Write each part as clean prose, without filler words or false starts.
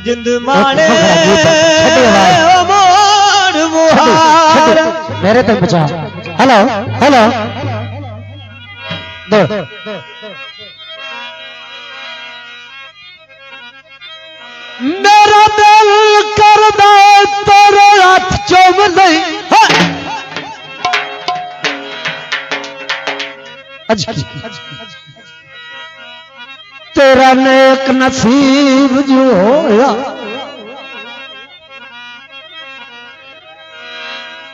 जिंद माने मोड़ मुहार मेरे तक बचा। हेलो हेलो दो मेरा दिल कर दे तेरे हाथ चुम नहीं तेरा नेक नसीब जो होया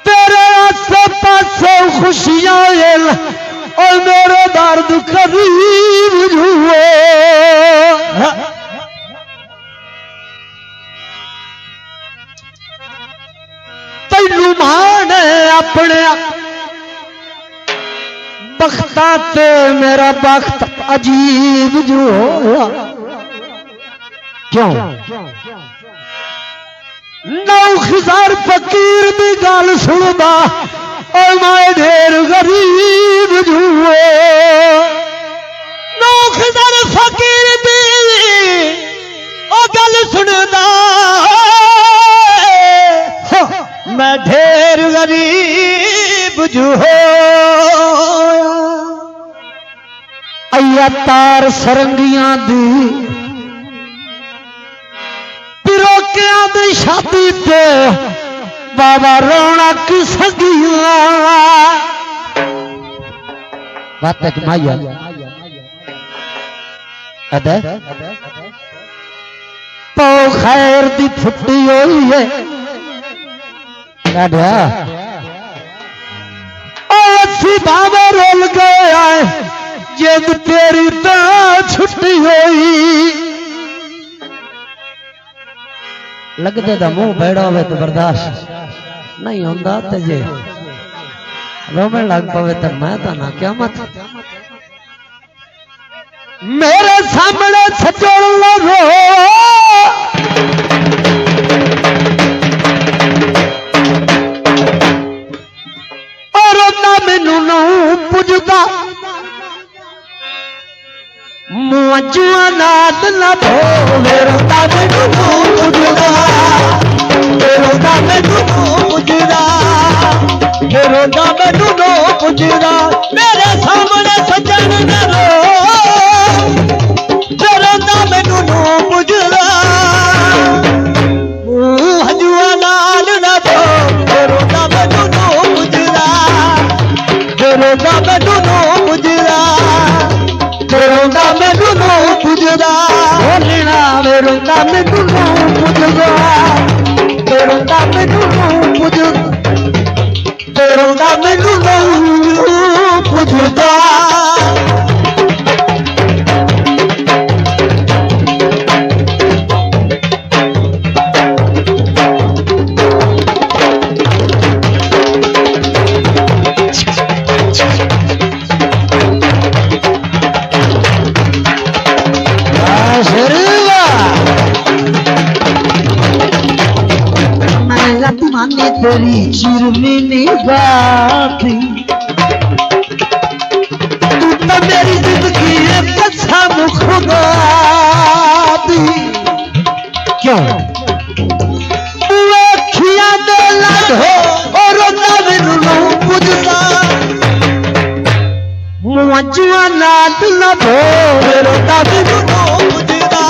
तेरे आसे पासे खुशियां और मेरे दर्द करीब जुए तैनू माने अपने बख्ता ते मेरा बख्त अजीब जो होया क्यों 9000 फकीर भी गल सुनदा और मैं ढेर गरीब जुए 9000 फकीर भी ओ गल सुनदा मैं ढेर गरीब जुए अया तार सरंगियां दी पिरोकियां दी शादी ते बाबा रोना की सगिया बात तक माया अदे पौ खैर दी फुटी हुई है काढ़ा ओ बाबा रोल गए जब तेरी तो छुट्टी हुई लगदे दा मुंह बैड़ा होवे तो बर्दाश्त नहीं होंदा ते जे रोवे लग पवे तो मैं तो ना क्या मत मेरे सामने सजोड़ लगो और ना मैनू नू पुजदा मुझुआ नाद न भो मेरा मैनू नू पुजदा मेरा मैनू नू पुजदा मेरा मैनू नू पुजदा मेरे सामने सजन न रो मेरा मैनू नू पुजदा मुझुआ नाद न भो मेरा मैनू नू पुजदा मेरा मैनू नू पुजदा मेरा मैनू नू पुजदा बोलना मेरा मैनू नू पुजदा मेरा मैनू नू पुजदा मेरा मैनू नू पुजदा माने तेरी चिरमिनी बाती तू तो मेरी जिंदगी कसम खुदा दी क्यों अखियां दे लगो और ना मैनू नू पुजदा मुझुआ नाद न भो मेरा मैनू नू पुजदा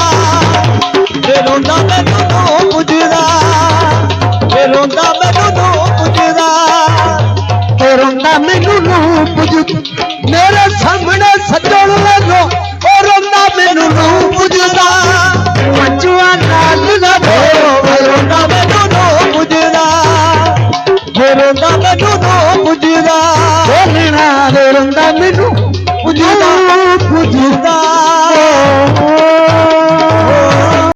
मेरा मैनू नू पुजदा रोंदा मैनू नू पुजदा रोंदा मैनू नू पुजदा मेरे सामने सजन लगो